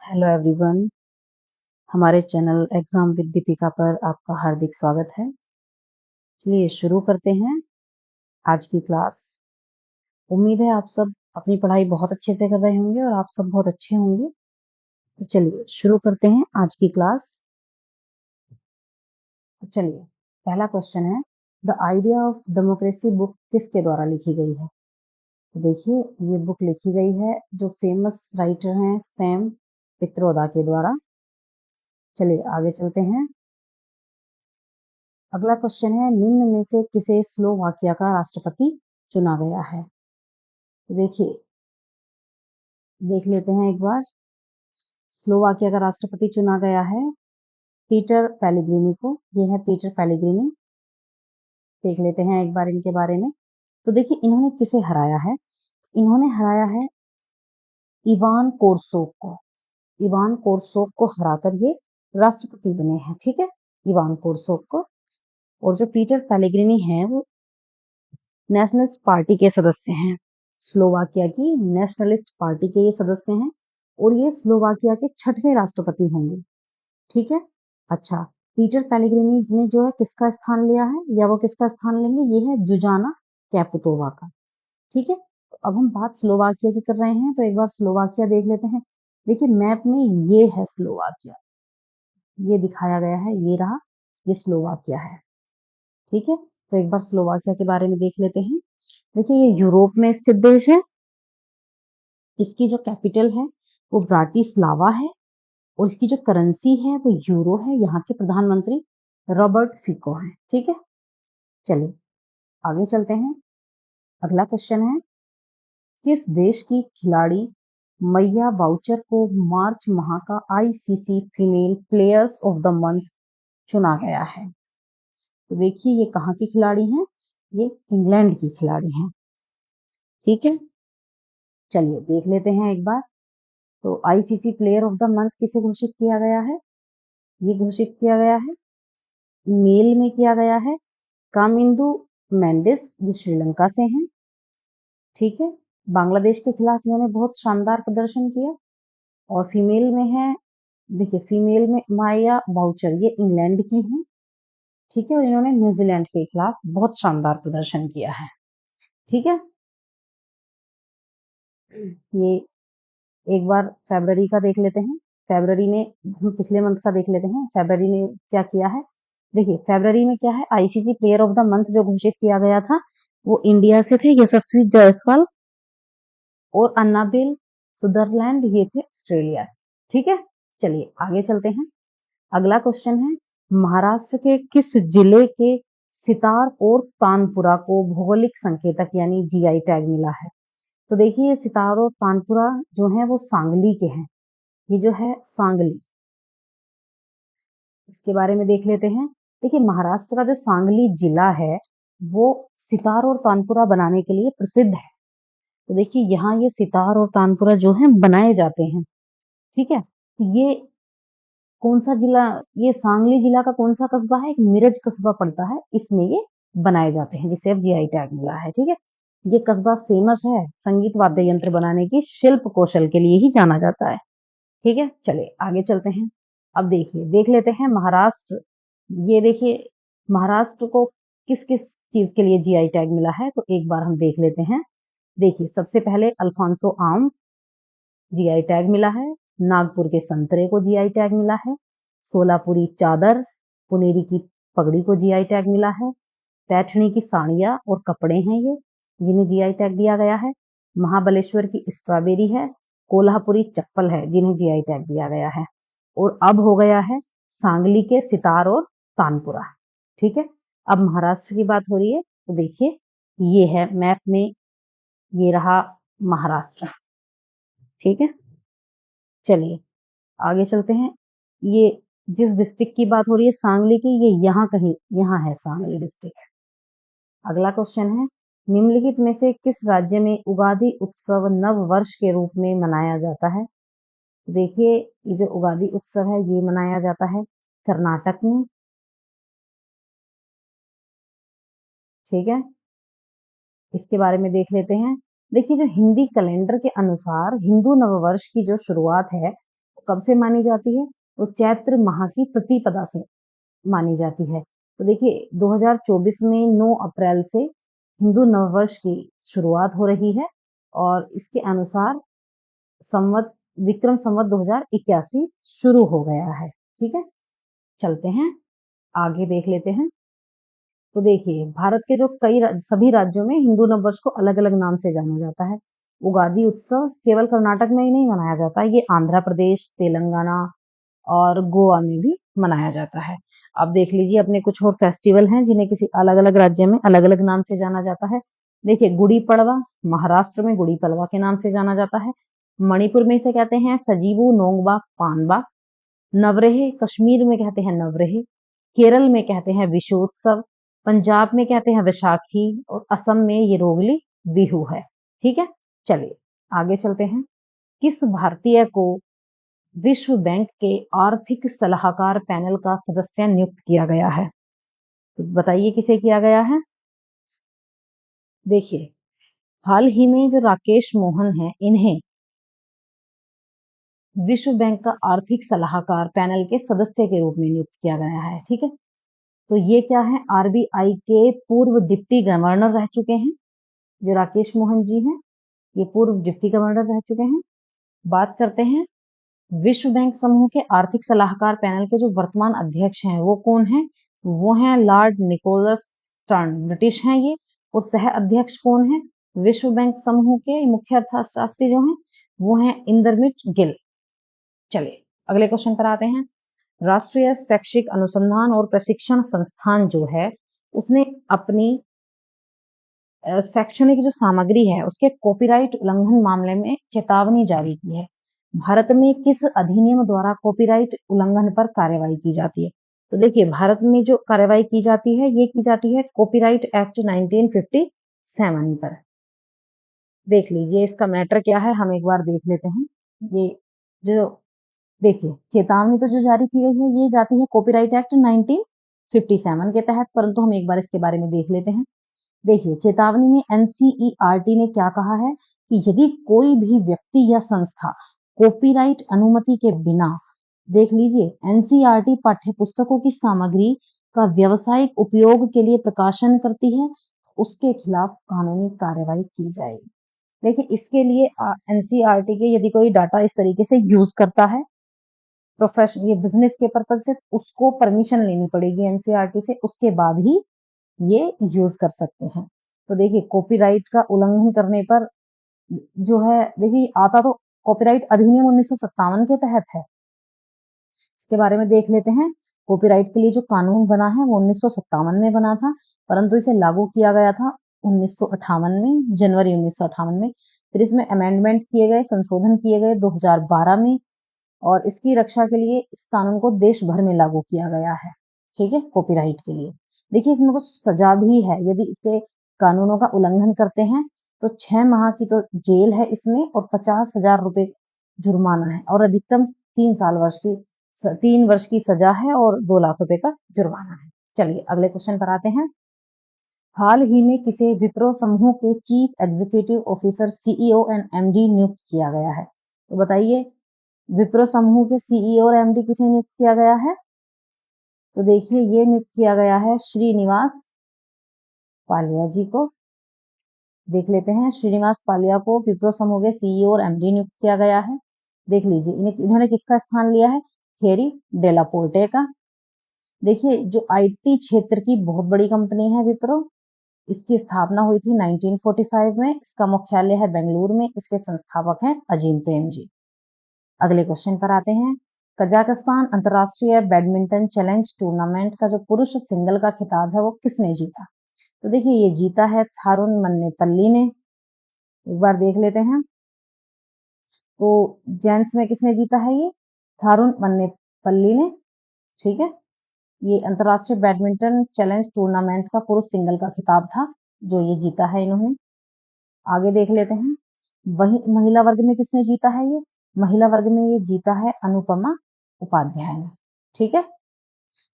Hello everyone, हमारे channel exam with Deepika पर आपका हार्दिक स्वागत है। चलिए शुरू करते हैं आज की क्लास। उम्मीद है आप सब अपनी पढ़ाई बहुत अच्छे से कर रहे होंगे और आप सब बहुत अच्छे होंगे। तो चलिए शुरू करते हैं आज की क्लास। तो चलिए पहला क्वेश्चन है, the idea of democracy book किसके द्वारा लिखी गई है? तो देखिए ये बुक लिखी गई है जो फेमस राइटर हैं सैम पित्रोदा के द्वारा। चलिए आगे चलते हैं। अगला क्वेश्चन है, निम्न में से किसे स्लोवाकिया का राष्ट्रपति चुना गया है? तो देखिए देख लेते हैं एक बार। स्लोवाकिया का राष्ट्रपति चुना गया है पीटर पेलेग्रिनी को। ये है पीटर पेलेग्रिनी। देख लेते हैं एक बार इनके बारे में। तो देखिए इन्होंने किसे हराया है? इन्होंने हराया है इवान कोर्सोक को। इवान कोर्सोक को हराकर ये राष्ट्रपति बने हैं। ठीक है, इवान कोर्सोक को। और जो पीटर पेलेग्रिनी है वो नेशनलिस्ट पार्टी के सदस्य हैं। स्लोवाकिया की नेशनलिस्ट पार्टी के ये सदस्य हैं और ये स्लोवाकिया के 6वें राष्ट्रपति होंगे। ठीक है। अच्छा, पीटर पेलेग्रिनी ने जो है किसका स्थान लिया है या वो किसका स्थान लेंगे? ये है जुजाना कैपुतोवा का। ठीक है, तो अब हम बात स्लोवाकिया की कर रहे हैं तो एक बार स्लोवाकिया देख लेते हैं। देखिए मैप में ये है स्लोवाकिया, ये दिखाया गया है, ये रहा, ये स्लोवाकिया है। ठीक है, तो एक बार स्लोवाकिया के बारे में देख लेते हैं। देखिए ये यूरोप में स्थित देश है। इसकी जो कैपिटल है वो ब्राटिस्लावा है और इसकी जो करेंसी है वो यूरो है। यहाँ के प्रधानमंत्री रॉबर्ट फिको हैं। ठीक है, चलिए आगे चलते हैं। अगला क्वेश्चन है, किस देश की खिलाड़ी मैया बाउचर को मार्च माह का ICC female players of the month चुना गया है? तो देखिए ये कहाँ की खिलाड़ी हैं? ये इंग्लैंड की खिलाड़ी हैं। ठीक है, चलिए देख लेते हैं एक बार। तो ICC player of the month किसे घोषित किया गया है? ये घोषित किया गया है, मेल में किया गया है कामिंदु मेंडिस, ये श्रीलंका से हैं। ठीक है, बांग्लादेश के खिलाफ इन्होंने बहुत शानदार प्रदर्शन किया। और फीमेल में है, देखिए फीमेल में माया बाउचर, ये इंग्लैंड की हैं। ठीक है, और इन्होंने न्यूजीलैंड के खिलाफ बहुत शानदार प्रदर्शन किया है। ठीक है, ये एक बार फरवरी का देख लेते हैं। फरवरी ने, हम पिछले मंथ का देख लेते हैं, फरवरी ने क्या किया है। देखिए फरवरी में क्या है, ICC player of the month जो घोषित किया गया था वो इंडिया से थे यशस्वी जायसवाल और अन्नाबेल सुदरलैंड, ये थे ऑस्ट्रेलिया। ठीक है, चलिए आगे चलते हैं। अगला क्वेश्चन है, महाराष्ट्र के किस जिले के सितार और तानपुरा को भौगोलिक संकेतक यानी जीआई टैग मिला है? तो देखिए ये सितार और तानपुरा जो है वो सांगली के हैं। ये जो है सांगली, इसके बारे में देख लेते हैं। देखिए महाराष्ट्र का जो सांगली जिला है वो सितार और तानपुरा बनाने के लिए प्रसिद्ध है। तो देखिए यहाँ ये सितार और तानपुरा जो है बनाए जाते हैं। ठीक है, तो ये कौन सा जिला, ये सांगली जिला का कौन सा कस्बा है? एक मिरज कस्बा पड़ता है, इसमें ये बनाए जाते हैं जिसे अब जीआई टैग मिला है। ठीक है, ये कस्बा फेमस है संगीत वाद्य यंत्र बनाने की शिल्प कौशल के लिए ही जाना जाता है। ठीक है, चलिए आगे चलते हैं। अब देखिए देख लेते हैं महाराष्ट्र। ये देखिए महाराष्ट्र को किस किस चीज के लिए जीआई टैग मिला है, तो एक बार हम देख लेते हैं। देखिए सबसे पहले अल्फांसो आम जीआई टैग मिला है, नागपुर के संतरे को जीआई टैग मिला है, सोलापुरी चादर, पुनेरी की पगड़ी को जीआई टैग मिला है, पैठणी की साड़ियां और कपड़े हैं ये जिन्हें जीआई टैग दिया गया है, महाबलेश्वर की स्ट्रॉबेरी है, कोल्हापुरी चप्पल है जिन्हें जीआई टैग दिया गया है, और अब हो गया है सांगली के सितार और तानपुरा। ठीक है, अब महाराष्ट्र की बात हो रही है तो देखिए ये है मैप में, ये रहा महाराष्ट्र। ठीक है, चलिए आगे चलते हैं। ये जिस डिस्ट्रिक्ट की बात हो रही है सांगली की, ये यहाँ कहीं, यहाँ है सांगली डिस्ट्रिक्ट। अगला क्वेश्चन है, निम्नलिखित में से किस राज्य में उगादि उत्सव नव वर्ष के रूप में मनाया जाता है? देखिए ये जो उगादि उत्सव है ये मनाया जाता है कर्नाटक में। ठीक है, इसके बारे में देख लेते हैं। देखिए जो हिंदी कैलेंडर के अनुसार हिंदू नववर्ष की जो शुरुआत है कब से मानी जाती है? वो चैत्र माह की प्रतिपदा से मानी जाती है। तो देखिए 2024 में 9 अप्रैल से हिंदू नववर्ष की शुरुआत हो रही है और इसके अनुसार संवत विक्रम संवत 2081 शुरू हो गया है। ठीक है, चलते हैं आगे देख लेते हैं। तो देखिए भारत के जो सभी राज्यों में हिंदू नववर्ष को अलग-अलग नाम से जाना जाता है। उगादि उत्सव केवल कर्नाटक में ही नहीं मनाया जाता, ये आंध्र प्रदेश, तेलंगाना और गोवा में भी मनाया जाता है। अब देख लीजिए अपने कुछ और फेस्टिवल हैं जिन्हें किसी अलग-अलग राज्य में अलग-अलग नाम से जाना जाता है। देखिए गुड़ी पड़वा महाराष्ट्र में गुड़ी पड़वा के नाम से जाना जाता है। मणिपुर में इसे कहते हैं सजीबू नोंगबा पानबा। नवरेह कश्मीर में कहते हैं नवरेह। केरल में कहते हैं विशोत्सव। पंजाब में कहते हैं वैशाखी और असम में ये रोगली बिहू है। ठीक है, चलिए आगे चलते हैं। किस भारतीय को विश्व बैंक के आर्थिक सलाहकार पैनल का सदस्य नियुक्त किया गया है? तो बताइए किसे किया गया है? देखिए हाल ही में जो राकेश मोहन है इन्हें विश्व बैंक का आर्थिक सलाहकार पैनल के सदस्य के रूप में नियुक्त किया गया है। ठीक है, तो ये क्या है? आरबीआई के पूर्व डिप्टी गवर्नर रह चुके हैं जो राकेश मोहन जी हैं, ये पूर्व डिप्टी गवर्नर रह चुके हैं। बात करते हैं विश्व बैंक समूह के आर्थिक सलाहकार पैनल के जो वर्तमान अध्यक्ष हैं वो कौन है? वो हैं लॉर्ड निकोलस स्टर्न, ब्रिटिश हैं ये। और सह अध्यक्ष कौन है? विश्व बैंक समूह के मुख्य अर्थशास्त्री जो हैं वो हैं इंदरमित गिल। चलिए अगले क्वेश्चन पर आते हैं। राष्ट्रीय शैक्षिक अनुसंधान और प्रशिक्षण संस्थान जो है उसने अपनी शैक्षणिक जो सामग्री है उसके कॉपीराइट उल्लंघन मामले में चेतावनी जारी की है। भारत में किस अधिनियम द्वारा कॉपीराइट उल्लंघन पर कार्रवाई की जाती है? तो देखिए भारत में जो कार्रवाई की जाती है ये की जाती है कॉपीराइट एक्ट 1957 पर। देख लीजिए इसका मैटर क्या है, हम एक बार देख लेते हैं। ये जो देखिए चेतावनी तो जो जारी की गई है ये जाती है कॉपीराइट एक्ट 1957 के तहत, परंतु हम एक बार इसके बारे में देख लेते हैं। देखिए चेतावनी में एनसीईआरटी ने क्या कहा है कि यदि कोई भी व्यक्ति या संस्था कॉपीराइट अनुमति के बिना, देख लीजिए एनसीईआरटी पाठ्य पुस्तकों की सामग्री का व्यावसायिक उपयोग के लिए प्रकाशन करती है, उसके खिलाफ कानूनी कार्रवाई की जाएगी। देखिए इसके लिए एनसीईआरटी के यदि कोई डाटा इस तरीके से यूज करता है प्रोफेशन ये बिजनेस के पर्पज से, उसको परमिशन लेनी पड़ेगी एनसीईआरटी से, उसके बाद ही ये यूज कर सकते हैं। तो देखिए कॉपीराइट का उल्लंघन करने पर जो है, देखिए आता तो कॉपीराइट अधिनियम 1957 के तहत है। इसके बारे में देख लेते हैं। कॉपीराइट के लिए जो कानून बना है वो 1957 में बना था, परंतु इसे लागू किया गया था 1958 में, जनवरी 1958 में। फिर इसमें अमेंडमेंट किए गए, संशोधन किए गए 2012 में, और इसकी रक्षा के लिए इस कानून को देश भर में लागू किया गया है। ठीक है, कॉपीराइट के लिए। देखिए इसमें कुछ सजा भी है, यदि इसके कानूनों का उल्लंघन करते हैं तो 6 माह की तो जेल है इसमें और 50,000 रुपए जुर्माना है, और अधिकतम 3 वर्ष की सजा है और 2 लाख रुपए का जुर्माना है। चलिए अगले क्वेश्चन पर आते हैं। हाल ही में किसे विप्रो समूह के chief executive officer CEO and MD नियुक्त किया गया है? तो बताइए विप्रो समूह के सीईओ और एमडी किसे नियुक्त किया गया है? तो देखिए ये नियुक्त किया गया है श्रीनिवास पालिया जी को। देख लेते हैं, श्रीनिवास पालिया को विप्रो समूह के सीईओ और एमडी नियुक्त किया गया है। देख लीजिए इन्होंने किसका स्थान लिया है? थेरी डेलापोर्टे का। देखिए जो आईटी क्षेत्र की बहुत बड़ी कंपनी है विप्रो, इसकी स्थापना हुई थी 1945 में, इसका मुख्यालय है बेंगलुरु में, इसके संस्थापक हैं अजीम प्रेम जी। अगले क्वेश्चन पर आते हैं। कजाकिस्तान अंतरराष्ट्रीय बैडमिंटन चैलेंज टूर्नामेंट का जो पुरुष सिंगल का खिताब है वो किसने जीता? तो देखिए ये जीता है थारुन मन्नेपल्ली ने। एक बार देख लेते हैं। तो जेंट्स में किसने जीता है? ये थारुन मन्नेपल्ली ने। ठीक है, ये अंतरराष्ट्रीय बैडमिंटन चैलेंज टूर्नामेंट का पुरुष सिंगल का खिताब था जो ये जीता है इन्होंने। आगे देख लेते हैं। वही महिला वर्ग में किसने जीता है? ये महिला वर्ग में ये जीता है अनुपमा उपाध्याय ने। ठीक है,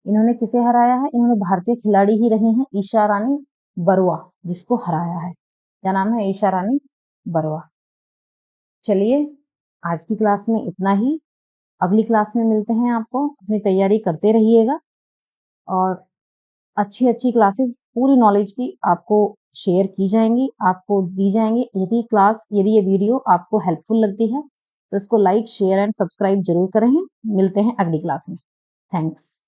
इन्होंने किसे हराया है? इन्होंने भारतीय खिलाड़ी ही रही हैं ईशा रानी बरुआ, जिसको हराया है। क्या नाम है? ईशा रानी बरुआ। चलिए आज की क्लास में इतना ही। अगली क्लास में मिलते हैं आपको। अपनी तैयारी करते रहिएगा और अच्छी-अच्छी क्लासेस पूरी नॉलेज की आपको शेयर की जाएँगी, आपको दी जाएँगी। यदि ये वीडियो आपको हेल्पफुल लगती है, तो इसको लाइक, शेयर एंड सब्सक्राइब ज़रूर करें। मिलते हैं अगली क्लास में। थैंक्स।